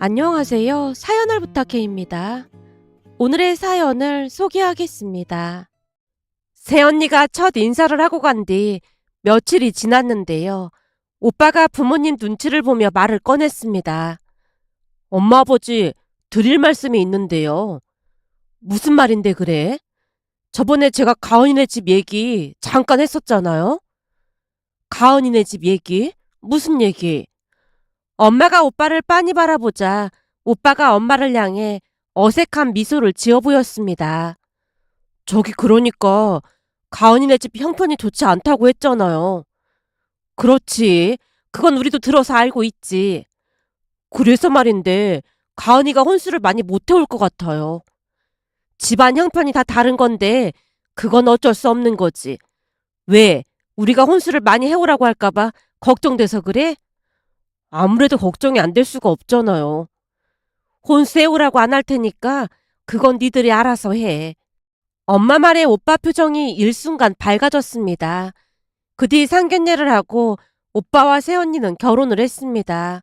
안녕하세요. 사연을 부탁해입니다. 오늘의 사연을 소개하겠습니다. 새언니가 첫 인사를 하고 간 뒤 며칠이 지났는데요. 오빠가 부모님 눈치를 보며 말을 꺼냈습니다. 엄마 아버지 드릴 말씀이 있는데요. 무슨 말인데 그래? 저번에 제가 가은이네 집 얘기 잠깐 했었잖아요. 가은이네 집 얘기? 무슨 얘기? 엄마가 오빠를 빤히 바라보자 오빠가 엄마를 향해 어색한 미소를 지어 보였습니다. 저기 그러니까 가은이네 집 형편이 좋지 않다고 했잖아요. 그렇지. 그건 우리도 들어서 알고 있지. 그래서 말인데 가은이가 혼수를 많이 못 해올 것 같아요. 집안 형편이 다 다른 건데 그건 어쩔 수 없는 거지. 왜? 우리가 혼수를 많이 해오라고 할까봐 걱정돼서 그래? 아무래도 걱정이 안 될 수가 없잖아요. 혼수 해오라고 안 할 테니까 그건 니들이 알아서 해. 엄마 말에 오빠 표정이 일순간 밝아졌습니다. 그 뒤 상견례를 하고 오빠와 새언니는 결혼을 했습니다.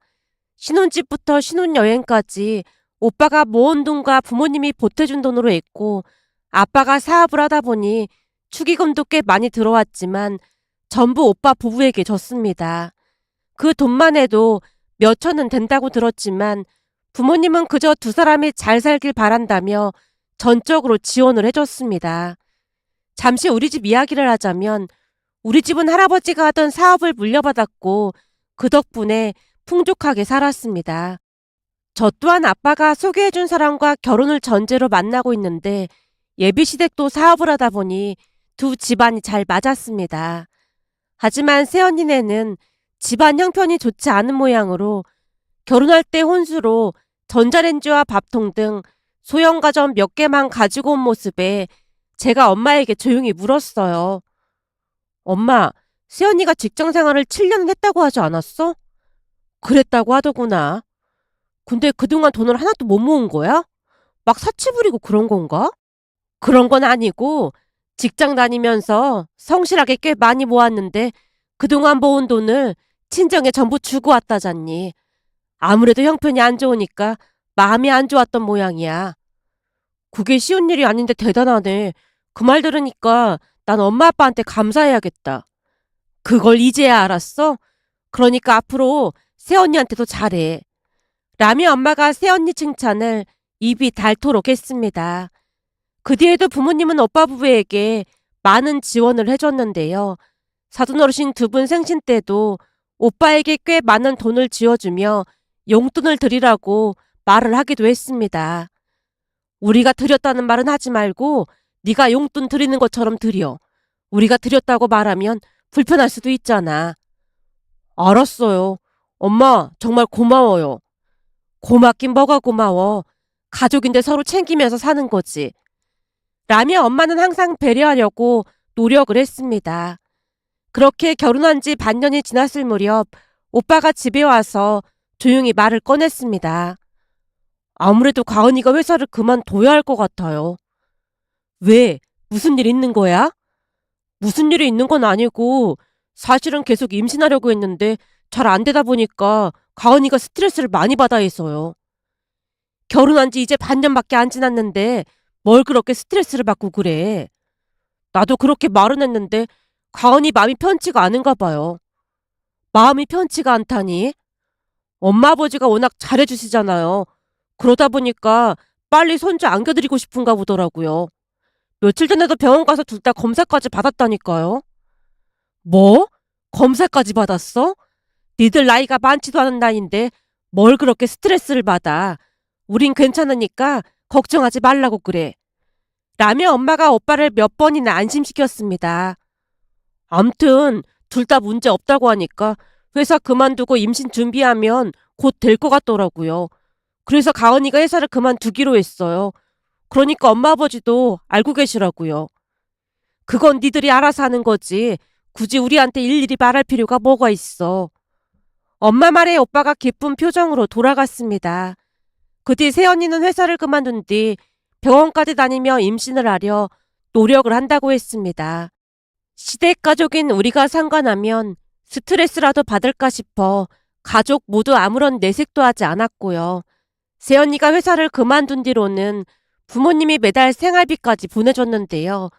신혼집부터 신혼여행까지 오빠가 모은 돈과 부모님이 보태준 돈으로 했고 아빠가 사업을 하다 보니 축의금도 꽤 많이 들어왔지만 전부 오빠 부부에게 줬습니다. 그 돈만 해도 몇 천은 된다고 들었지만 부모님은 그저 두 사람이 잘 살길 바란다며 전적으로 지원을 해줬습니다. 잠시 우리 집 이야기를 하자면 우리 집은 할아버지가 하던 사업을 물려받았고 그 덕분에 풍족하게 살았습니다. 저 또한 아빠가 소개해준 사람과 결혼을 전제로 만나고 있는데 예비시댁도 사업을 하다 보니 두 집안이 잘 맞았습니다. 하지만 새언니네는 집안 형편이 좋지 않은 모양으로 결혼할 때 혼수로 전자레인지와 밥통 등 소형 가전 몇 개만 가지고 온 모습에 제가 엄마에게 조용히 물었어요. 엄마, 새언니가 직장 생활을 7년 했다고 하지 않았어? 그랬다고 하더구나. 근데 그동안 돈을 하나도 못 모은 거야? 막 사치 부리고 그런 건가? 그런 건 아니고 직장 다니면서 성실하게 꽤 많이 모았는데 그동안 모은 돈을 친정에 전부 주고 왔다잖니. 아무래도 형편이 안 좋으니까 마음이 안 좋았던 모양이야. 그게 쉬운 일이 아닌데 대단하네. 그 말 들으니까 난 엄마 아빠한테 감사해야겠다. 그걸 이제야 알았어? 그러니까 앞으로 새언니한테도 잘해. 라며 엄마가 새언니 칭찬을 입이 닳도록 했습니다. 그 뒤에도 부모님은 오빠 부부에게 많은 지원을 해줬는데요. 사돈어르신 두 분 생신 때도 오빠에게 꽤 많은 돈을 쥐어주며 용돈을 드리라고 말을 하기도 했습니다. 우리가 드렸다는 말은 하지 말고 네가 용돈 드리는 것처럼 드려. 우리가 드렸다고 말하면 불편할 수도 있잖아. 알았어요. 엄마 정말 고마워요. 고맙긴 뭐가 고마워. 가족인데 서로 챙기면서 사는 거지. 라며 엄마는 항상 배려하려고 노력을 했습니다. 그렇게 결혼한 지 반년이 지났을 무렵 오빠가 집에 와서 조용히 말을 꺼냈습니다. 아무래도 가은이가 회사를 그만둬야 할 것 같아요. 왜? 무슨 일 있는 거야? 무슨 일이 있는 건 아니고 사실은 계속 임신하려고 했는데 잘 안 되다 보니까 가은이가 스트레스를 많이 받아 해서요. 결혼한 지 이제 반년밖에 안 지났는데 뭘 그렇게 스트레스를 받고 그래. 나도 그렇게 말은 했는데 가은이 마음이 편치가 않은가 봐요. 마음이 편치가 않다니? 엄마 아버지가 워낙 잘해주시잖아요. 그러다 보니까 빨리 손주 안겨드리고 싶은가 보더라고요. 며칠 전에도 병원 가서 둘 다 검사까지 받았다니까요. 뭐? 검사까지 받았어? 니들 나이가 많지도 않은 나이인데 뭘 그렇게 스트레스를 받아. 우린 괜찮으니까 걱정하지 말라고 그래. 라며 엄마가 오빠를 몇 번이나 안심시켰습니다. 암튼 둘 다 문제 없다고 하니까 회사 그만두고 임신 준비하면 곧 될 것 같더라고요. 그래서 가은이가 회사를 그만두기로 했어요. 그러니까 엄마 아버지도 알고 계시라고요. 그건 니들이 알아서 하는 거지. 굳이 우리한테 일일이 말할 필요가 뭐가 있어. 엄마 말에 오빠가 기쁜 표정으로 돌아갔습니다. 그 뒤 새언니는 회사를 그만둔 뒤 병원까지 다니며 임신을 하려 노력을 한다고 했습니다. 시댁 가족인 우리가 상관하면 스트레스라도 받을까 싶어 가족 모두 아무런 내색도 하지 않았고요. 새언니가 회사를 그만둔 뒤로는 부모님이 매달 생활비까지 보내줬는데요.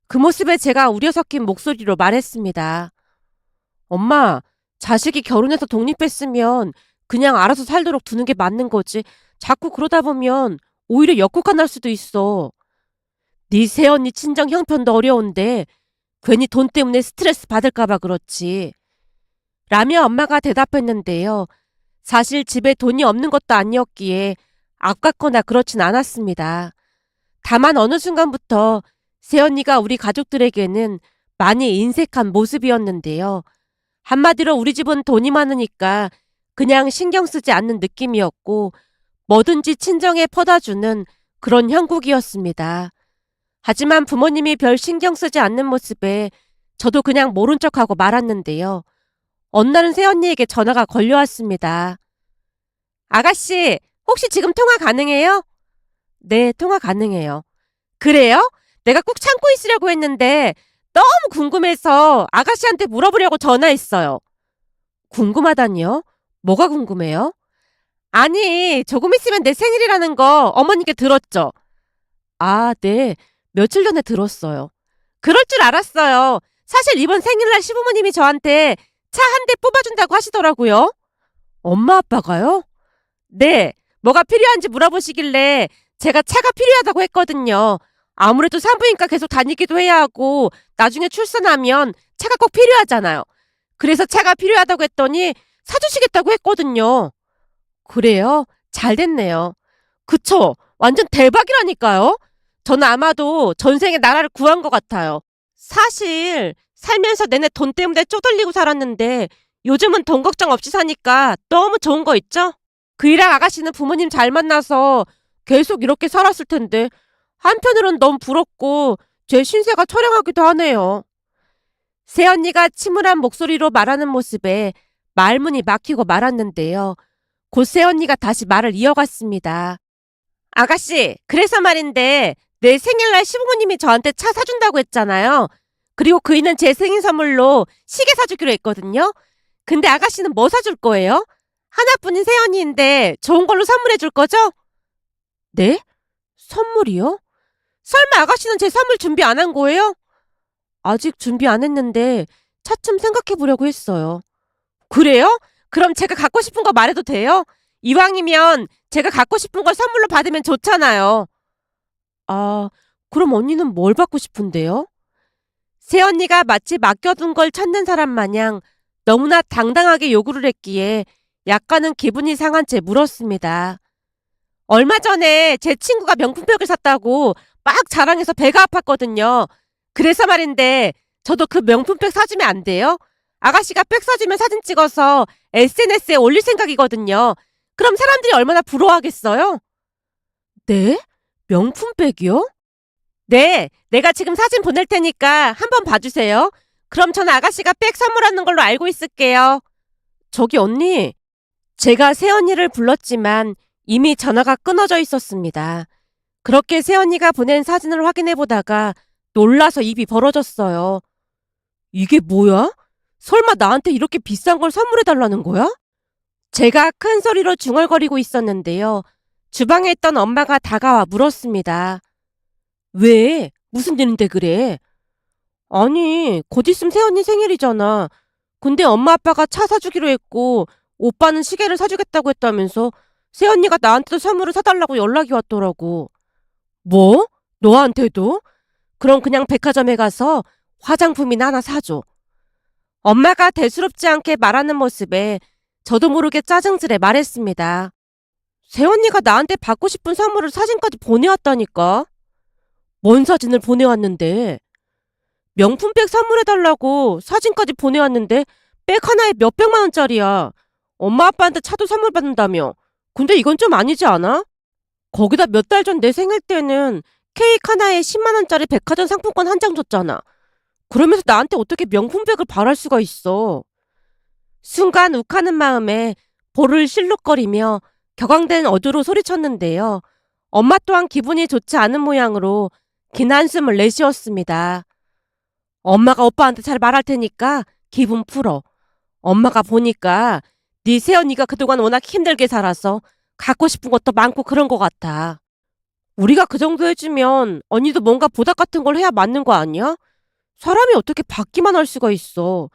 그 모습에 제가 우려 섞인 목소리로 말했습니다. 엄마, 자식이 결혼해서 독립했으면 그냥 알아서 살도록 두는 게 맞는 거지. 자꾸 그러다 보면 오히려 역효과 날 수도 있어. 네 새언니 친정 형편도 어려운데 괜히 돈 때문에 스트레스 받을까 봐 그렇지. 라며 엄마가 대답했는데요. 사실 집에 돈이 없는 것도 아니었기에 아깝거나 그렇진 않았습니다. 다만 어느 순간부터 새언니가 우리 가족들에게는 많이 인색한 모습이었는데요. 한마디로 우리 집은 돈이 많으니까 그냥 신경 쓰지 않는 느낌이었고 뭐든지 친정에 퍼다주는 그런 형국이었습니다. 하지만 부모님이 별 신경 쓰지 않는 모습에 저도 그냥 모른 척하고 말았는데요. 어느 날은 새언니에게 전화가 걸려왔습니다. 아가씨, 혹시 지금 통화 가능해요? 네, 통화 가능해요. 그래요? 내가 꼭 참고 있으려고 했는데 너무 궁금해서 아가씨한테 물어보려고 전화했어요. 궁금하다니요? 뭐가 궁금해요? 아니, 조금 있으면 내 생일이라는 거 어머니께 들었죠? 아, 네. 며칠 전에 들었어요. 그럴 줄 알았어요. 사실 이번 생일날 시부모님이 저한테 차 한 대 뽑아준다고 하시더라고요. 엄마 아빠가요? 네. 뭐가 필요한지 물어보시길래 제가 차가 필요하다고 했거든요. 아무래도 산부인과 계속 다니기도 해야 하고 나중에 출산하면 차가 꼭 필요하잖아요. 그래서 차가 필요하다고 했더니 사주시겠다고 했거든요. 그래요? 잘 됐네요. 그쵸? 완전 대박이라니까요? 저는 아마도 전생에 나라를 구한 것 같아요. 사실 살면서 내내 돈 때문에 쪼들리고 살았는데 요즘은 돈 걱정 없이 사니까 너무 좋은 거 있죠? 그 일랑 아가씨는 부모님 잘 만나서 계속 이렇게 살았을 텐데 한편으론 너무 부럽고 제 신세가 처량하기도 하네요. 새언니가 침울한 목소리로 말하는 모습에 말문이 막히고 말았는데요. 곧 새언니가 다시 말을 이어갔습니다. 아가씨, 그래서 말인데 내 생일날 시부모님이 저한테 차 사준다고 했잖아요. 그리고 그이는 제 생일 선물로 시계 사주기로 했거든요. 근데 아가씨는 뭐 사줄 거예요? 하나뿐인 새언니인데 좋은 걸로 선물해 줄 거죠? 네? 선물이요? 설마 아가씨는 제 선물 준비 안 한 거예요? 아직 준비 안 했는데 차츰 생각해 보려고 했어요. 그래요? 그럼 제가 갖고 싶은 거 말해도 돼요? 이왕이면 제가 갖고 싶은 걸 선물로 받으면 좋잖아요. 아, 그럼 언니는 뭘 받고 싶은데요? 새언니가 마치 맡겨둔 걸 찾는 사람 마냥 너무나 당당하게 요구를 했기에 약간은 기분이 상한 채 물었습니다. 얼마 전에 제 친구가 명품백을 샀다고 막 자랑해서 배가 아팠거든요. 그래서 말인데 저도 그 명품백 사주면 안 돼요? 아가씨가 백 사주면 사진 찍어서 SNS에 올릴 생각이거든요. 그럼 사람들이 얼마나 부러워하겠어요? 네? 명품백이요? 네, 내가 지금 사진 보낼 테니까 한번 봐주세요. 그럼 전 아가씨가 백 선물하는 걸로 알고 있을게요. 저기 언니, 제가 새언니를 불렀지만 이미 전화가 끊어져 있었습니다. 그렇게 새언니가 보낸 사진을 확인해 보다가 놀라서 입이 벌어졌어요. 이게 뭐야? 설마 나한테 이렇게 비싼 걸 선물해 달라는 거야? 제가 큰 소리로 중얼거리고 있었는데요. 주방에 있던 엄마가 다가와 물었습니다. 왜? 무슨 일인데 그래? 아니, 곧 있으면 새언니 생일이잖아. 근데 엄마 아빠가 차 사주기로 했고 오빠는 시계를 사주겠다고 했다면서 새언니가 나한테도 선물을 사달라고 연락이 왔더라고. 뭐? 너한테도? 그럼 그냥 백화점에 가서 화장품이나 하나 사줘. 엄마가 대수롭지 않게 말하는 모습에 저도 모르게 짜증스레 말했습니다. 새언니가 나한테 받고 싶은 선물을 사진까지 보내왔다니까. 뭔 사진을 보내왔는데? 명품백 선물해달라고 사진까지 보내왔는데 백 하나에 몇백만 원짜리야. 엄마 아빠한테 차도 선물 받는다며. 근데 이건 좀 아니지 않아? 거기다 몇 달 전 내 생일 때는 케이크 하나에 10만 원짜리 백화점 상품권 한 장 줬잖아. 그러면서 나한테 어떻게 명품백을 바랄 수가 있어. 순간 욱하는 마음에 볼을 실룩거리며 격앙된 어조로 소리쳤는데요. 엄마 또한 기분이 좋지 않은 모양으로 긴 한숨을 내쉬었습니다. 엄마가 오빠한테 잘 말할 테니까 기분 풀어. 엄마가 보니까 네 새언니가 그동안 워낙 힘들게 살아서 갖고 싶은 것도 많고 그런 것 같아. 우리가 그 정도 해주면 언니도 뭔가 보답 같은 걸 해야 맞는 거 아니야? 사람이 어떻게 받기만 할 수가 있어.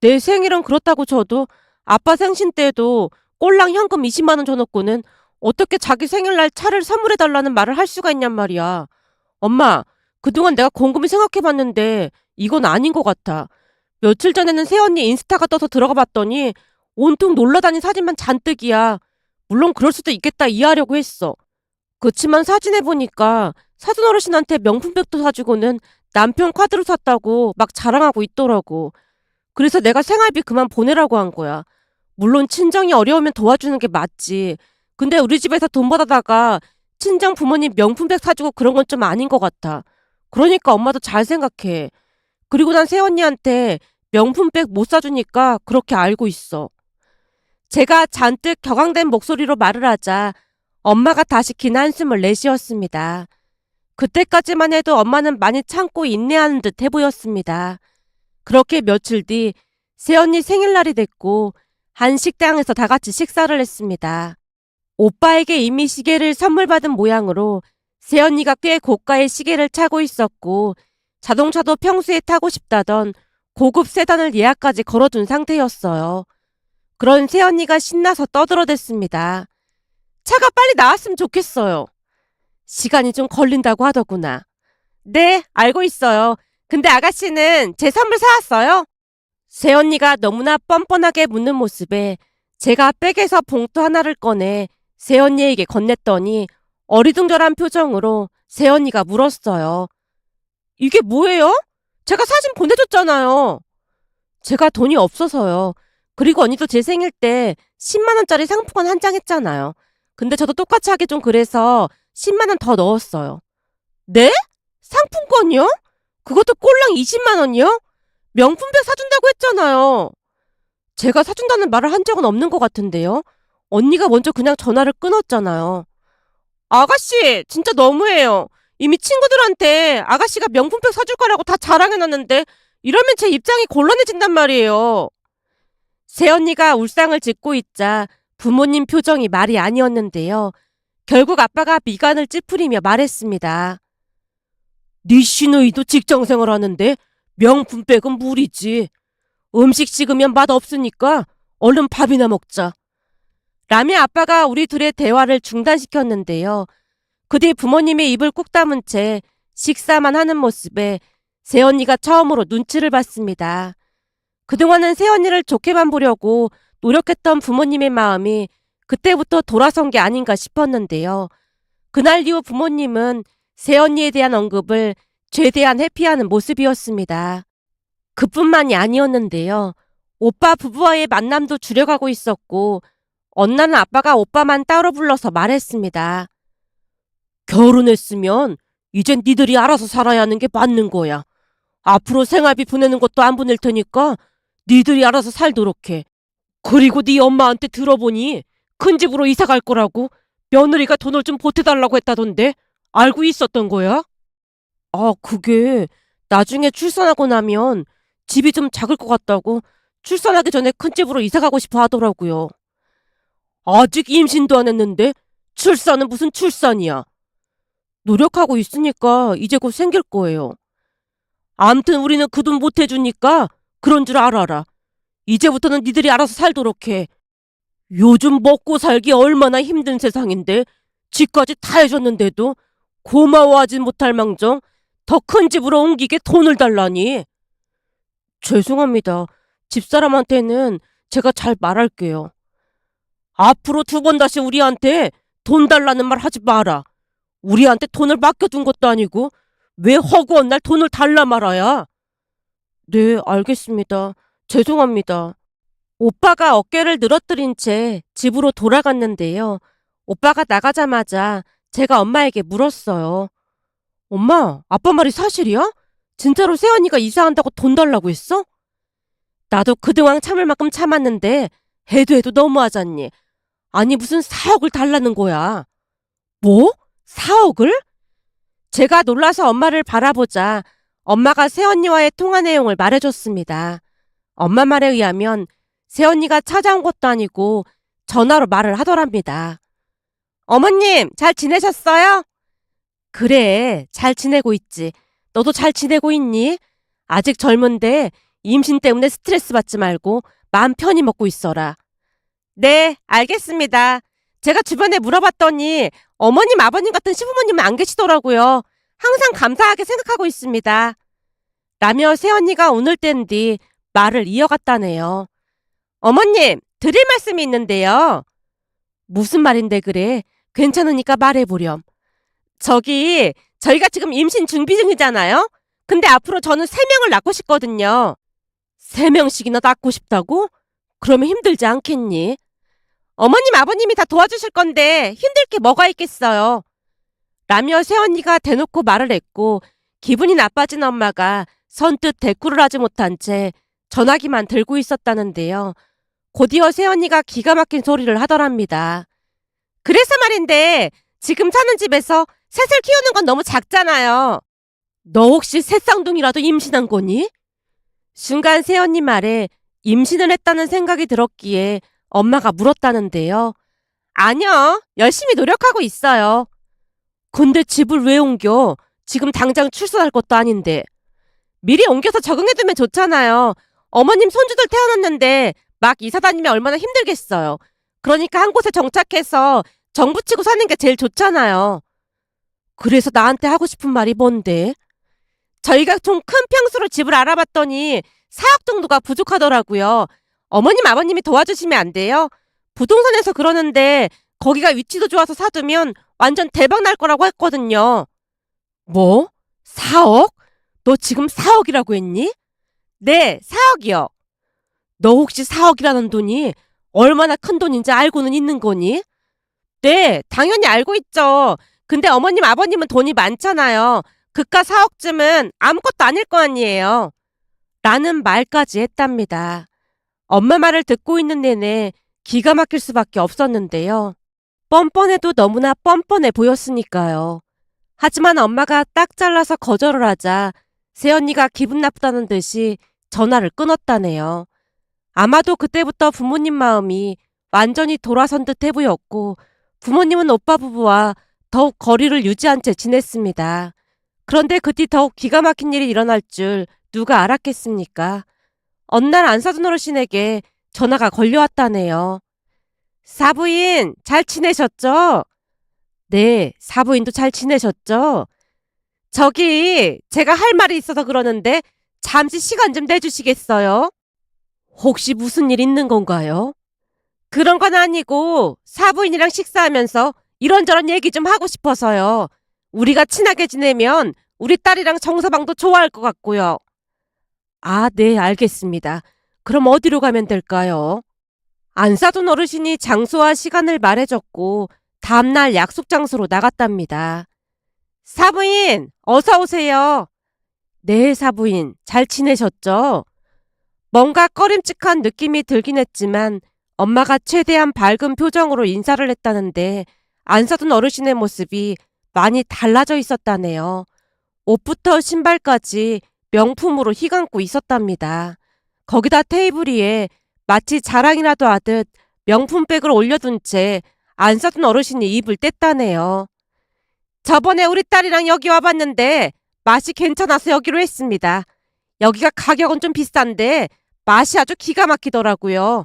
내 생일은 그렇다고 쳐도 아빠 생신 때도 꼴랑 현금 20만 원 줘놓고는 어떻게 자기 생일날 차를 선물해달라는 말을 할 수가 있냔 말이야. 엄마, 그동안 내가 곰곰이 생각해봤는데 이건 아닌 것 같아. 며칠 전에는 새언니 인스타가 떠서 들어가 봤더니 온통 놀러다닌 사진만 잔뜩이야. 물론 그럴 수도 있겠다 이해하려고 했어. 그치만 사진에 보니까 사돈 어르신한테 명품백도 사주고는 남편 카드로 샀다고 막 자랑하고 있더라고. 그래서 내가 생활비 그만 보내라고 한 거야. 물론 친정이 어려우면 도와주는 게 맞지. 근데 우리 집에서 돈 받아다가 친정 부모님 명품백 사주고 그런 건 좀 아닌 것 같아. 그러니까 엄마도 잘 생각해. 그리고 난 새언니한테 명품백 못 사주니까 그렇게 알고 있어. 제가 잔뜩 격앙된 목소리로 말을 하자 엄마가 다시 긴 한숨을 내쉬었습니다. 그때까지만 해도 엄마는 많이 참고 인내하는 듯 해보였습니다. 그렇게 며칠 뒤 새언니 생일날이 됐고 한 식당에서 다 같이 식사를 했습니다. 오빠에게 이미 시계를 선물 받은 모양으로 새언니가 꽤 고가의 시계를 차고 있었고 자동차도 평소에 타고 싶다던 고급 세단을 예약까지 걸어둔 상태였어요. 그런 새언니가 신나서 떠들어댔습니다. 차가 빨리 나왔으면 좋겠어요. 시간이 좀 걸린다고 하더구나. 네, 알고 있어요. 근데 아가씨는 제 선물 사왔어요? 새언니가 너무나 뻔뻔하게 묻는 모습에 제가 백에서 봉투 하나를 꺼내 새언니에게 건넸더니 어리둥절한 표정으로 새언니가 물었어요. 이게 뭐예요? 제가 사진 보내줬잖아요. 제가 돈이 없어서요. 그리고 언니도 제 생일 때 10만 원짜리 상품권 한 장 했잖아요. 근데 저도 똑같이 하기 좀 그래서 10만 원 더 넣었어요. 네? 상품권이요? 그것도 꼴랑 20만 원이요? 명품백 사준다고 했잖아요. 제가 사준다는 말을 한 적은 없는 것 같은데요. 언니가 먼저 그냥 전화를 끊었잖아요. 아가씨, 진짜 너무해요. 이미 친구들한테 아가씨가 명품백 사줄 거라고 다 자랑해놨는데 이러면 제 입장이 곤란해진단 말이에요. 새언니가 울상을 짓고 있자 부모님 표정이 말이 아니었는데요. 결국 아빠가 미간을 찌푸리며 말했습니다. 네 시누이도 직장생활 하는데 명품백은 무리지. 음식 식으면 맛없으니까 얼른 밥이나 먹자. 라며 아빠가 우리 둘의 대화를 중단시켰는데요. 그 뒤 부모님의 입을 꾹 다문 채 식사만 하는 모습에 새언니가 처음으로 눈치를 봤습니다. 그동안은 새언니를 좋게만 보려고 노력했던 부모님의 마음이 그때부터 돌아선 게 아닌가 싶었는데요. 그날 이후 부모님은 새언니에 대한 언급을 최대한 회피하는 모습이었습니다. 그뿐만이 아니었는데요. 오빠 부부와의 만남도 줄여가고 있었고 어느 날은 아빠가 오빠만 따로 불러서 말했습니다. 결혼했으면 이젠 니들이 알아서 살아야 하는 게 맞는 거야. 앞으로 생활비 보내는 것도 안 보낼 테니까 니들이 알아서 살도록 해. 그리고 네 엄마한테 들어보니 큰 집으로 이사 갈 거라고 며느리가 돈을 좀 보태달라고 했다던데 알고 있었던 거야? 아, 그게 나중에 출산하고 나면 집이 좀 작을 것 같다고 출산하기 전에 큰 집으로 이사 가고 싶어 하더라고요. 아직 임신도 안 했는데 출산은 무슨 출산이야. 노력하고 있으니까 이제 곧 생길 거예요. 암튼 우리는 그 돈 못 해주니까 그런 줄 알아라. 이제부터는 니들이 알아서 살도록 해. 요즘 먹고 살기 얼마나 힘든 세상인데 집까지 다 해줬는데도 고마워하진 못할 망정 더 큰 집으로 옮기게 돈을 달라니. 죄송합니다. 집사람한테는 제가 잘 말할게요. 앞으로 두 번 다시 우리한테 돈 달라는 말 하지 마라. 우리한테 돈을 맡겨둔 것도 아니고 왜 허구한 날 돈을 달라 말아야? 네, 알겠습니다. 죄송합니다. 오빠가 어깨를 늘어뜨린 채 집으로 돌아갔는데요. 오빠가 나가자마자 제가 엄마에게 물었어요. 엄마, 아빠 말이 사실이야? 진짜로 새언니가 이사한다고 돈 달라고 했어? 나도 그동안 참을 만큼 참았는데 해도 너무하잖니. 아니 무슨 4억을 달라는 거야. 뭐? 4억을? 제가 놀라서 엄마를 바라보자 엄마가 새언니와의 통화 내용을 말해줬습니다. 엄마 말에 의하면 새언니가 찾아온 것도 아니고 전화로 말을 하더랍니다. 어머님, 잘 지내셨어요? 그래, 잘 지내고 있지. 너도 잘 지내고 있니? 아직 젊은데 임신 때문에 스트레스 받지 말고 마음 편히 먹고 있어라. 네, 알겠습니다. 제가 주변에 물어봤더니 어머님, 아버님 같은 시부모님은 안 계시더라고요. 항상 감사하게 생각하고 있습니다. 라며 새언니가 오늘 땐 뒤 말을 이어갔다네요. 어머님, 드릴 말씀이 있는데요. 무슨 말인데 그래? 괜찮으니까 말해보렴. 저희가 지금 임신 준비 중이잖아요? 근데 앞으로 저는 3명을 낳고 싶거든요. 3명씩이나 낳고 싶다고? 그러면 힘들지 않겠니? 어머님, 아버님이 다 도와주실 건데 힘들 게 뭐가 있겠어요. 라며 새언니가 대놓고 말을 했고 기분이 나빠진 엄마가 선뜻 대꾸를 하지 못한 채 전화기만 들고 있었다는데요. 곧이어 새언니가 기가 막힌 소리를 하더랍니다. 그래서 말인데 지금 사는 집에서 셋을 키우는 건 너무 작잖아요. 너 혹시 셋쌍둥이라도 임신한 거니? 순간 새언니 말에 임신을 했다는 생각이 들었기에 엄마가 물었다는데요. 아니요. 열심히 노력하고 있어요. 근데 집을 왜 옮겨? 지금 당장 출산할 것도 아닌데. 미리 옮겨서 적응해두면 좋잖아요. 어머님 손주들 태어났는데 막 이사 다니면 얼마나 힘들겠어요. 그러니까 한 곳에 정착해서 정붙이고 사는 게 제일 좋잖아요. 그래서 나한테 하고 싶은 말이 뭔데? 저희가 좀 큰 평수로 집을 알아봤더니 4억 정도가 부족하더라고요. 어머님, 아버님이 도와주시면 안 돼요? 부동산에서 그러는데 거기가 위치도 좋아서 사두면 완전 대박 날 거라고 했거든요. 뭐? 4억? 너 지금 4억이라고 했니? 네, 4억이요. 너 혹시 4억이라는 돈이 얼마나 큰 돈인지 알고는 있는 거니? 네, 당연히 알고 있죠. 근데 어머님, 아버님은 돈이 많잖아요. 그깟 4억쯤은 아무것도 아닐 거 아니에요. 라는 말까지 했답니다. 엄마 말을 듣고 있는 내내 기가 막힐 수밖에 없었는데요. 뻔뻔해도 너무나 뻔뻔해 보였으니까요. 하지만 엄마가 딱 잘라서 거절을 하자 새언니가 기분 나쁘다는 듯이 전화를 끊었다네요. 아마도 그때부터 부모님 마음이 완전히 돌아선 듯해 보였고 부모님은 오빠 부부와 더욱 거리를 유지한 채 지냈습니다. 그런데 그 뒤 더욱 기가 막힌 일이 일어날 줄 누가 알았겠습니까? 어느 날 안사돈 어르신에게 전화가 걸려왔다네요. 사부인, 잘 지내셨죠? 네, 사부인도 잘 지내셨죠? 제가 할 말이 있어서 그러는데 잠시 시간 좀 내주시겠어요? 혹시 무슨 일 있는 건가요? 그런 건 아니고 사부인이랑 식사하면서 이런저런 얘기 좀 하고 싶어서요. 우리가 친하게 지내면 우리 딸이랑 정서방도 좋아할 것 같고요. 아, 네, 알겠습니다. 그럼 어디로 가면 될까요? 안사돈 어르신이 장소와 시간을 말해줬고 다음날 약속 장소로 나갔답니다. 사부인, 어서 오세요. 네, 사부인, 잘 지내셨죠? 뭔가 꺼림칙한 느낌이 들긴 했지만 엄마가 최대한 밝은 표정으로 인사를 했다는데 안사돈 어르신의 모습이 많이 달라져 있었다네요. 옷부터 신발까지 명품으로 휘감고 있었답니다. 거기다 테이블 위에 마치 자랑이라도 하듯 명품백을 올려둔 채 안사돈 어르신이 입을 뗐다네요. 저번에 우리 딸이랑 여기 와봤는데 맛이 괜찮아서 여기로 했습니다. 여기가 가격은 좀 비싼데 맛이 아주 기가 막히더라고요.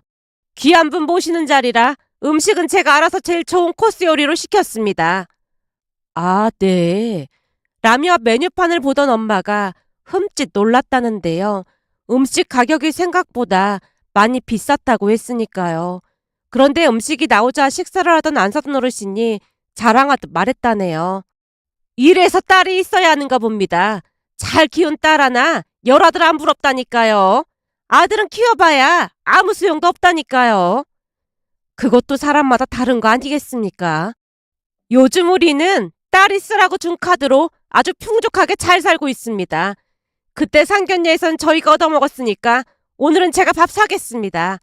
귀한 분 모시는 자리라 음식은 제가 알아서 제일 좋은 코스 요리로 시켰습니다. 아, 네. 라며 메뉴판을 보던 엄마가 흠칫 놀랐다는데요. 음식 가격이 생각보다 많이 비쌌다고 했으니까요. 그런데 음식이 나오자 식사를 하던 안사돈 어르신이 자랑하듯 말했다네요. 이래서 딸이 있어야 하는가 봅니다. 잘 키운 딸 하나 열아들 안 부럽다니까요. 아들은 키워봐야 아무 소용도 없다니까요. 그것도 사람마다 다른 거 아니겠습니까? 요즘 우리는 딸이 쓰라고 준 카드로 아주 풍족하게 잘 살고 있습니다. 그때 상견례에선 저희가 얻어먹었으니까 오늘은 제가 밥 사겠습니다.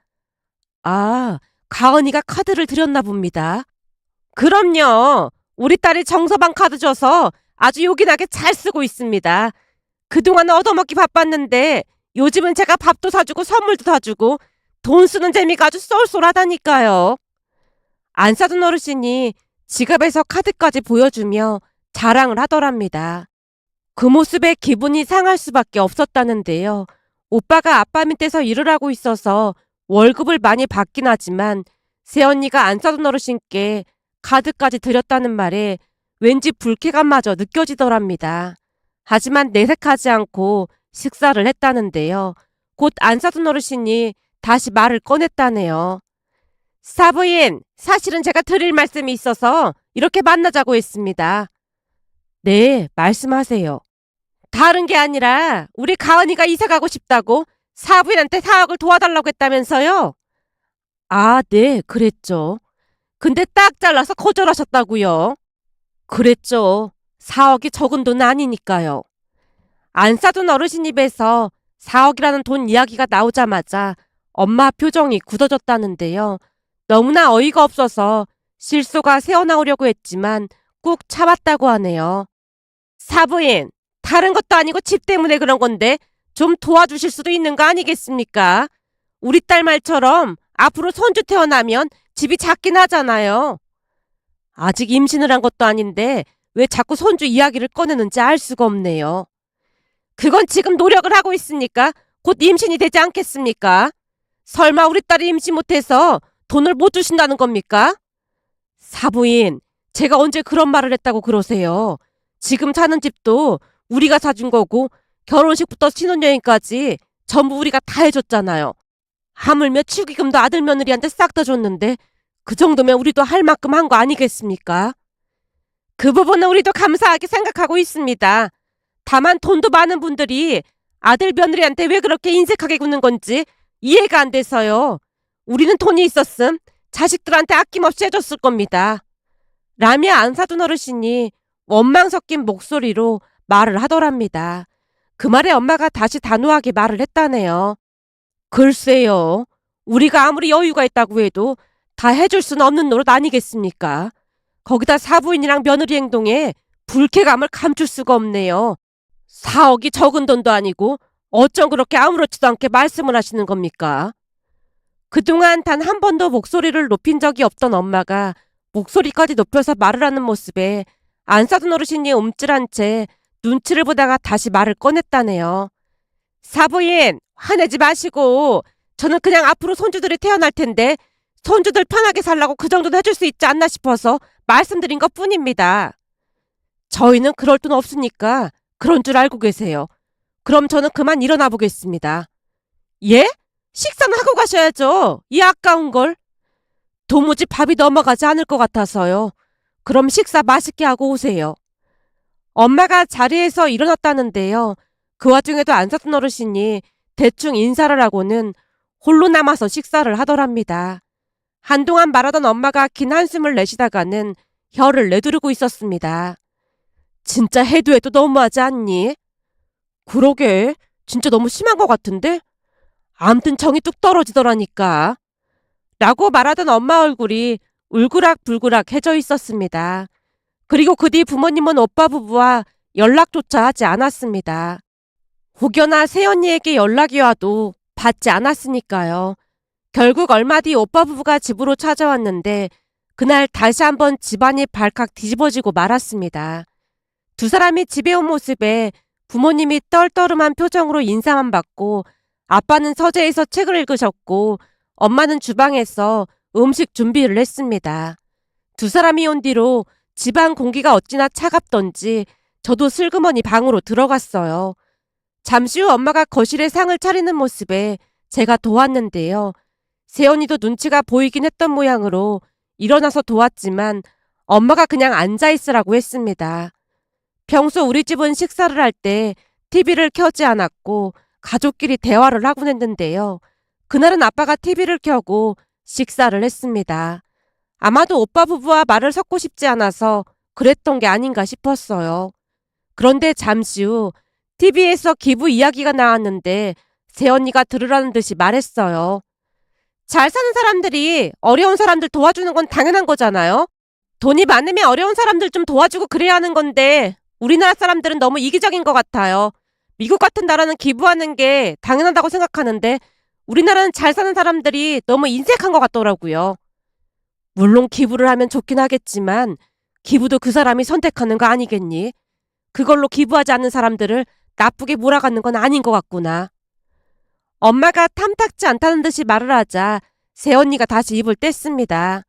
아, 가은이가 카드를 드렸나 봅니다. 그럼요. 우리 딸이 정서방 카드 줘서 아주 요긴하게 잘 쓰고 있습니다. 그동안 얻어먹기 바빴는데 요즘은 제가 밥도 사주고 선물도 사주고 돈 쓰는 재미가 아주 쏠쏠하다니까요. 안사돈 어르신이 지갑에서 카드까지 보여주며 자랑을 하더랍니다. 그 모습에 기분이 상할 수밖에 없었다는데요. 오빠가 아빠 밑에서 일을 하고 있어서 월급을 많이 받긴 하지만 새언니가 안 사둔 어르신께 카드까지 드렸다는 말에 왠지 불쾌감마저 느껴지더랍니다. 하지만 내색하지 않고 식사를 했다는데요. 곧 안 사둔 어르신이 다시 말을 꺼냈다네요. 사부인, 사실은 제가 드릴 말씀이 있어서 이렇게 만나자고 했습니다. 네, 말씀하세요. 다른 게 아니라 우리 가은이가 이사 가고 싶다고 사부인한테 사억을 도와달라고 했다면서요? 아, 네, 그랬죠. 근데 딱 잘라서 거절하셨다고요. 그랬죠. 4억이 적은 돈 아니니까요. 안 사둔 어르신 입에서 4억이라는 돈 이야기가 나오자마자 엄마 표정이 굳어졌다는데요. 너무나 어이가 없어서 실소가 새어나오려고 했지만 꾹 참았다고 하네요. 사부인, 다른 것도 아니고 집 때문에 그런 건데 좀 도와주실 수도 있는 거 아니겠습니까? 우리 딸 말처럼 앞으로 손주 태어나면 집이 작긴 하잖아요. 아직 임신을 한 것도 아닌데 왜 자꾸 손주 이야기를 꺼내는지 알 수가 없네요. 그건 지금 노력을 하고 있으니까 곧 임신이 되지 않겠습니까? 설마 우리 딸이 임신 못해서 돈을 못 주신다는 겁니까? 사부인, 제가 언제 그런 말을 했다고 그러세요? 지금 사는 집도 우리가 사준 거고 결혼식부터 신혼여행까지 전부 우리가 다 해줬잖아요. 하물며 축의금도 아들 며느리한테 싹 다 줬는데 그 정도면 우리도 할 만큼 한 거 아니겠습니까? 그 부분은 우리도 감사하게 생각하고 있습니다. 다만 돈도 많은 분들이 아들 며느리한테 왜 그렇게 인색하게 구는 건지 이해가 안 돼서요. 우리는 돈이 있었음 자식들한테 아낌없이 해줬을 겁니다. 라며 안 사둔 어르신이 원망 섞인 목소리로 말을 하더랍니다. 그 말에 엄마가 다시 단호하게 말을 했다네요. 글쎄요. 우리가 아무리 여유가 있다고 해도 다 해줄 수는 없는 노릇 아니겠습니까? 거기다 사부인이랑 며느리 행동에 불쾌감을 감출 수가 없네요. 4억이 적은 돈도 아니고 어쩜 그렇게 아무렇지도 않게 말씀을 하시는 겁니까? 그동안 단 한 번도 목소리를 높인 적이 없던 엄마가 목소리까지 높여서 말을 하는 모습에 안 사둔 어르신이 움찔한 채 눈치를 보다가 다시 말을 꺼냈다네요. 사부인, 화내지 마시고 저는 그냥 앞으로 손주들이 태어날 텐데 손주들 편하게 살라고 그 정도는 해줄 수 있지 않나 싶어서 말씀드린 것 뿐입니다. 저희는 그럴 돈 없으니까 그런 줄 알고 계세요. 그럼 저는 그만 일어나 보겠습니다. 예? 식사는 하고 가셔야죠. 이 아까운 걸. 도무지 밥이 넘어가지 않을 것 같아서요. 그럼 식사 맛있게 하고 오세요. 엄마가 자리에서 일어났다는데요. 그 와중에도 안 사둔 어르신이 대충 인사를 하고는 홀로 남아서 식사를 하더랍니다. 한동안 말하던 엄마가 긴 한숨을 내쉬다가는 혀를 내두르고 있었습니다. 진짜 해도 해도 너무하지 않니? 그러게, 진짜 너무 심한 것 같은데? 암튼 정이 뚝 떨어지더라니까. 라고 말하던 엄마 얼굴이 울그락불그락해져 있었습니다. 그리고 그 뒤 부모님은 오빠 부부와 연락조차 하지 않았습니다. 혹여나 새언니에게 연락이 와도 받지 않았으니까요. 결국 얼마 뒤 오빠 부부가 집으로 찾아왔는데 그날 다시 한번 집안이 발칵 뒤집어지고 말았습니다. 두 사람이 집에 온 모습에 부모님이 떨떠름한 표정으로 인사만 받고 아빠는 서재에서 책을 읽으셨고 엄마는 주방에서 음식 준비를 했습니다. 두 사람이 온 뒤로 집안 공기가 어찌나 차갑던지 저도 슬그머니 방으로 들어갔어요. 잠시 후 엄마가 거실에 상을 차리는 모습에 제가 도왔는데요. 새언니도 눈치가 보이긴 했던 모양으로 일어나서 도왔지만 엄마가 그냥 앉아있으라고 했습니다. 평소 우리 집은 식사를 할 때 TV를 켜지 않았고 가족끼리 대화를 하곤 했는데요. 그날은 아빠가 TV를 켜고 식사를 했습니다. 아마도 오빠 부부와 말을 섞고 싶지 않아서 그랬던 게 아닌가 싶었어요. 그런데 잠시 후 TV에서 기부 이야기가 나왔는데 새언니가 들으라는 듯이 말했어요. 잘 사는 사람들이 어려운 사람들 도와주는 건 당연한 거잖아요. 돈이 많으면 어려운 사람들 좀 도와주고 그래야 하는 건데 우리나라 사람들은 너무 이기적인 것 같아요. 미국 같은 나라는 기부하는 게 당연하다고 생각하는데 우리나라는 잘 사는 사람들이 너무 인색한 것 같더라고요. 물론 기부를 하면 좋긴 하겠지만 기부도 그 사람이 선택하는 거 아니겠니? 그걸로 기부하지 않는 사람들을 나쁘게 몰아가는 건 아닌 것 같구나. 엄마가 탐탁지 않다는 듯이 말을 하자 새언니가 다시 입을 뗐습니다.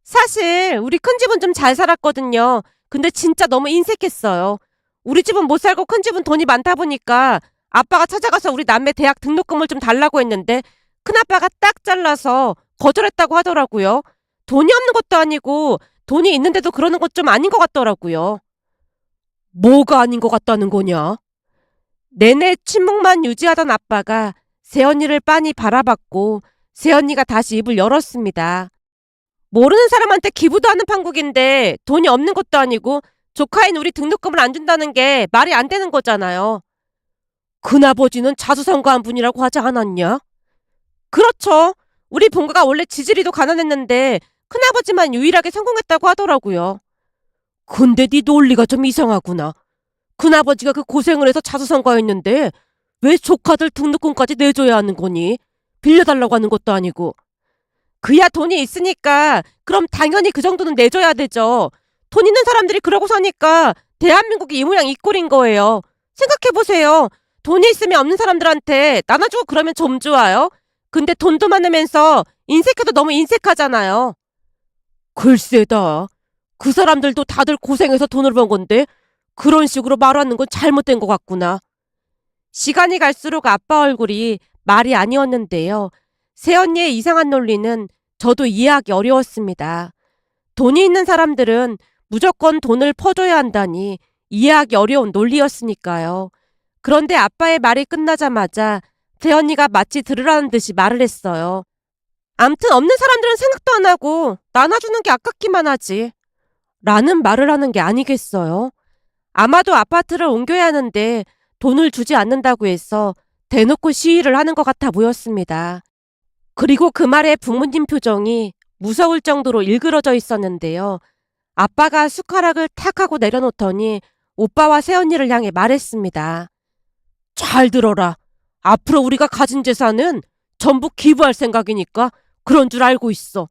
사실 우리 큰 집은 좀 잘 살았거든요. 근데 진짜 너무 인색했어요. 우리 집은 못 살고 큰 집은 돈이 많다 보니까 아빠가 찾아가서 우리 남매 대학 등록금을 좀 달라고 했는데 큰아빠가 딱 잘라서 거절했다고 하더라고요. 돈이 없는 것도 아니고 돈이 있는데도 그러는 것 좀 아닌 것 같더라고요. 뭐가 아닌 것 같다는 거냐? 내내 침묵만 유지하던 아빠가 새언니를 빤히 바라봤고 새언니가 다시 입을 열었습니다. 모르는 사람한테 기부도 하는 판국인데 돈이 없는 것도 아니고 조카인 우리 등록금을 안 준다는 게 말이 안 되는 거잖아요. 큰아버지는 자수성가한 분이라고 하지 않았냐? 그렇죠. 우리 본가가 원래 지지리도 가난했는데 큰아버지만 유일하게 성공했다고 하더라고요. 근데 네 논리가 좀 이상하구나. 큰아버지가 그 고생을 해서 자수성가했는데 왜 조카들 등록금까지 내줘야 하는 거니? 빌려달라고 하는 것도 아니고. 그야 돈이 있으니까 그럼 당연히 그 정도는 내줘야 되죠. 돈 있는 사람들이 그러고 사니까 대한민국이 이 모양 이 꼴인 거예요. 생각해보세요. 돈이 있으면 없는 사람들한테 나눠주고 그러면 좀 좋아요. 근데 돈도 많으면서 인색해도 너무 인색하잖아요. 글쎄다. 그 사람들도 다들 고생해서 돈을 번 건데 그런 식으로 말하는 건 잘못된 것 같구나. 시간이 갈수록 아빠 얼굴이 말이 아니었는데요. 새언니의 이상한 논리는 저도 이해하기 어려웠습니다. 돈이 있는 사람들은 무조건 돈을 퍼줘야 한다니 이해하기 어려운 논리였으니까요. 그런데 아빠의 말이 끝나자마자 새언니가 마치 들으라는 듯이 말을 했어요. 암튼 없는 사람들은 생각도 안 하고 나눠주는 게 아깝기만 하지. 라는 말을 하는 게 아니겠어요? 아마도 아파트를 옮겨야 하는데 돈을 주지 않는다고 해서 대놓고 시위를 하는 것 같아 보였습니다. 그리고 그 말에 부모님 표정이 무서울 정도로 일그러져 있었는데요. 아빠가 숟가락을 탁 하고 내려놓더니 오빠와 새언니를 향해 말했습니다. 잘 들어라. 앞으로 우리가 가진 재산은 전부 기부할 생각이니까 그런 줄 알고 있어.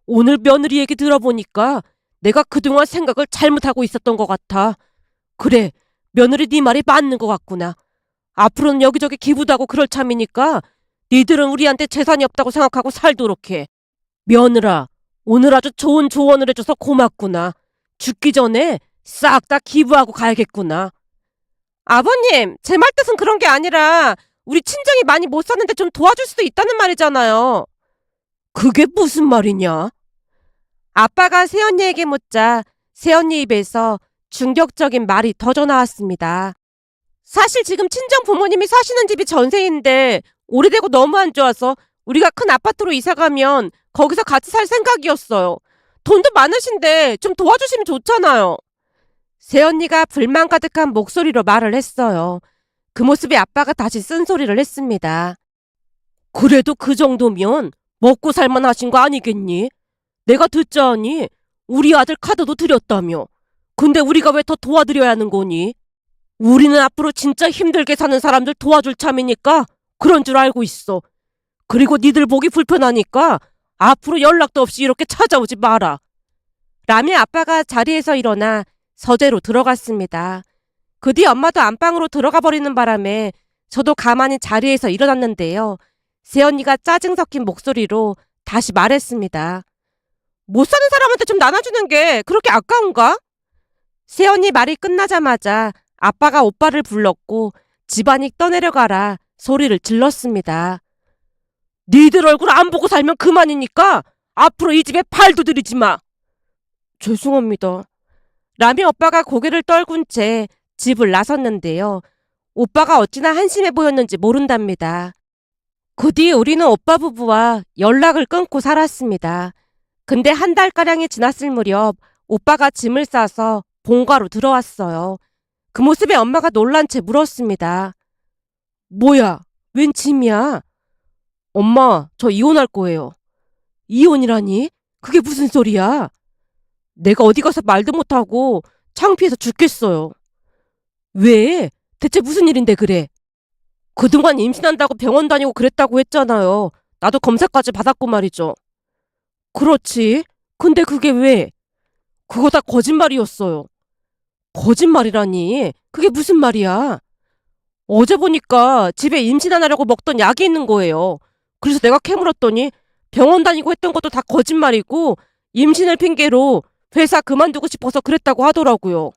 오늘 며느리 얘기 들어보니까 내가 그동안 생각을 잘못하고 있었던 것 같아. 그래, 며느리 네 말이 맞는 것 같구나. 앞으로는 여기저기 기부도 하고 그럴 참이니까 니들은 우리한테 재산이 없다고 생각하고 살도록 해. 며느라, 오늘 아주 좋은 조언을 해줘서 고맙구나. 죽기 전에 싹 다 기부하고 가야겠구나. 아버님, 제 말 뜻은 그런 게 아니라 우리 친정이 많이 못 사는데 좀 도와줄 수도 있다는 말이잖아요. 그게 무슨 말이냐? 아빠가 새언니에게 묻자 새언니 입에서 충격적인 말이 터져 나왔습니다. 사실 지금 친정 부모님이 사시는 집이 전세인데 오래되고 너무 안 좋아서 우리가 큰 아파트로 이사 가면 거기서 같이 살 생각이었어요. 돈도 많으신데 좀 도와주시면 좋잖아요. 새언니가 불만 가득한 목소리로 말을 했어요. 그 모습에 아빠가 다시 쓴소리를 했습니다. 그래도 그 정도면 먹고 살만 하신 거 아니겠니? 내가 듣자하니 우리 아들 카드도 드렸다며. 근데 우리가 왜 더 도와드려야 하는 거니? 우리는 앞으로 진짜 힘들게 사는 사람들 도와줄 참이니까 그런 줄 알고 있어. 그리고 니들 보기 불편하니까 앞으로 연락도 없이 이렇게 찾아오지 마라. 라며 아빠가 자리에서 일어나 서재로 들어갔습니다. 그 뒤 엄마도 안방으로 들어가 버리는 바람에 저도 가만히 자리에서 일어났는데요. 새언니가 짜증 섞인 목소리로 다시 말했습니다. 못 사는 사람한테 좀 나눠주는 게 그렇게 아까운가? 새언니 말이 끝나자마자 아빠가 오빠를 불렀고 집안이 떠내려가라 소리를 질렀습니다. 니들 얼굴 안 보고 살면 그만이니까 앞으로 이 집에 발도 들이지 마. 죄송합니다. 라며 오빠가 고개를 떨군 채 집을 나섰는데요. 오빠가 어찌나 한심해 보였는지 모른답니다. 그 뒤 우리는 오빠 부부와 연락을 끊고 살았습니다. 근데 한 달가량이 지났을 무렵 오빠가 짐을 싸서 본가로 들어왔어요. 그 모습에 엄마가 놀란 채 물었습니다. 뭐야? 웬 짐이야? 엄마, 저 이혼할 거예요. 이혼이라니? 그게 무슨 소리야? 내가 어디 가서 말도 못하고 창피해서 죽겠어요. 왜? 대체 무슨 일인데 그래? 그동안 임신한다고 병원 다니고 그랬다고 했잖아요. 나도 검사까지 받았고 말이죠. 그렇지. 근데 그게 왜? 그거 다 거짓말이었어요. 거짓말이라니? 그게 무슨 말이야? 어제 보니까 집에 임신 안 하려고 먹던 약이 있는 거예요. 그래서 내가 캐물었더니 병원 다니고 했던 것도 다 거짓말이고 임신을 핑계로 회사 그만두고 싶어서 그랬다고 하더라고요.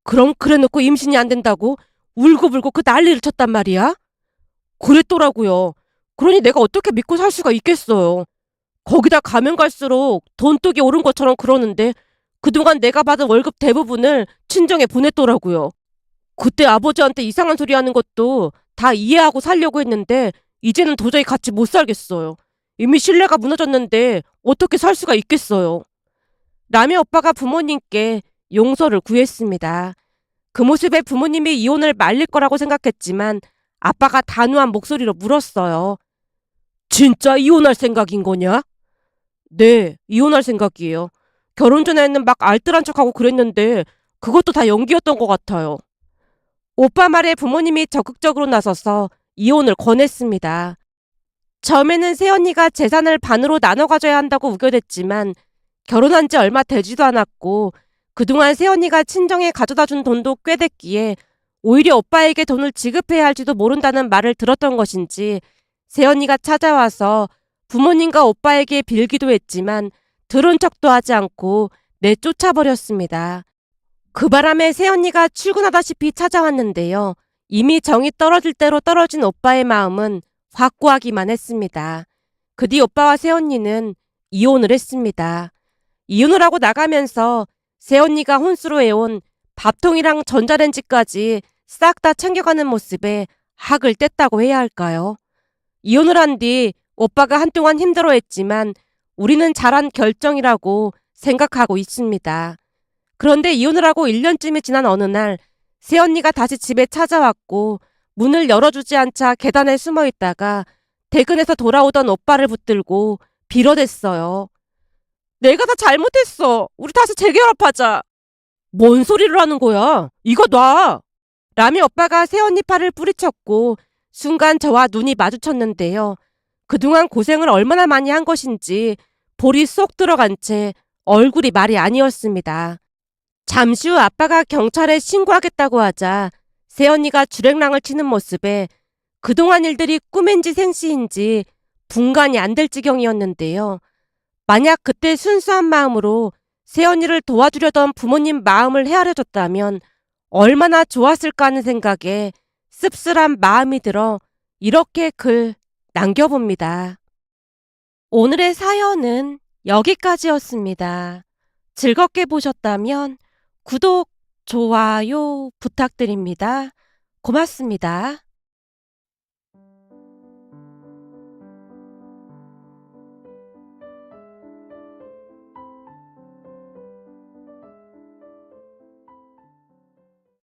그럼 그래놓고 임신이 안 된다고 울고불고 그 난리를 쳤단 말이야? 그랬더라고요. 그러니 내가 어떻게 믿고 살 수가 있겠어요. 거기다 가면 갈수록 돈독이 오른 것처럼 그러는데 그동안 내가 받은 월급 대부분을 친정에 보냈더라고요. 그때 아버지한테 이상한 소리 하는 것도 다 이해하고 살려고 했는데 이제는 도저히 같이 못 살겠어요. 이미 신뢰가 무너졌는데 어떻게 살 수가 있겠어요. 남의 오빠가 부모님께 용서를 구했습니다. 그 모습에 부모님이 이혼을 말릴 거라고 생각했지만 아빠가 단호한 목소리로 물었어요. 진짜 이혼할 생각인 거냐? 네, 이혼할 생각이에요. 결혼 전에는 막 알뜰한 척하고 그랬는데 그것도 다 연기였던 것 같아요. 오빠 말에 부모님이 적극적으로 나서서 이혼을 권했습니다. 처음에는 새언니가 재산을 반으로 나눠 가져야 한다고 우겨댔지만 결혼한 지 얼마 되지도 않았고 그동안 새언니가 친정에 가져다 준 돈도 꽤 됐기에 오히려 오빠에게 돈을 지급해야 할지도 모른다는 말을 들었던 것인지 새언니가 찾아와서 부모님과 오빠에게 빌기도 했지만 들은 척도 하지 않고 내쫓아버렸습니다. 그 바람에 새언니가 출근하다시피 찾아왔는데요. 이미 정이 떨어질 대로 떨어진 오빠의 마음은 확고하기만 했습니다. 그 뒤 오빠와 새언니는 이혼을 했습니다. 이혼을 하고 나가면서 새언니가 혼수로 해온 밥통이랑 전자레인지까지 싹 다 챙겨가는 모습에 학을 뗐다고 해야 할까요? 이혼을 한 뒤 오빠가 한동안 힘들어했지만 우리는 잘한 결정이라고 생각하고 있습니다. 그런데 이혼을 하고 1년쯤이 지난 어느 날 새언니가 다시 집에 찾아왔고 문을 열어주지 않자 계단에 숨어 있다가 퇴근해서 돌아오던 오빠를 붙들고 빌어댔어요. 내가 다 잘못했어. 우리 다시 재결합하자. 뭔 소리를 하는 거야? 이거 놔. 라미 오빠가 새언니 팔을 뿌리쳤고 순간 저와 눈이 마주쳤는데요. 그동안 고생을 얼마나 많이 한 것인지 볼이 쏙 들어간 채 얼굴이 말이 아니었습니다. 잠시 후 아빠가 경찰에 신고하겠다고 하자 새언니가 주랭랑을 치는 모습에 그동안 일들이 꿈인지 생시인지 분간이 안 될 지경이었는데요. 만약 그때 순수한 마음으로 새언니를 도와주려던 부모님 마음을 헤아려줬다면 얼마나 좋았을까 하는 생각에 씁쓸한 마음이 들어 이렇게 글 남겨봅니다. 오늘의 사연은 여기까지였습니다. 즐겁게 보셨다면 구독, 좋아요 부탁드립니다. 고맙습니다.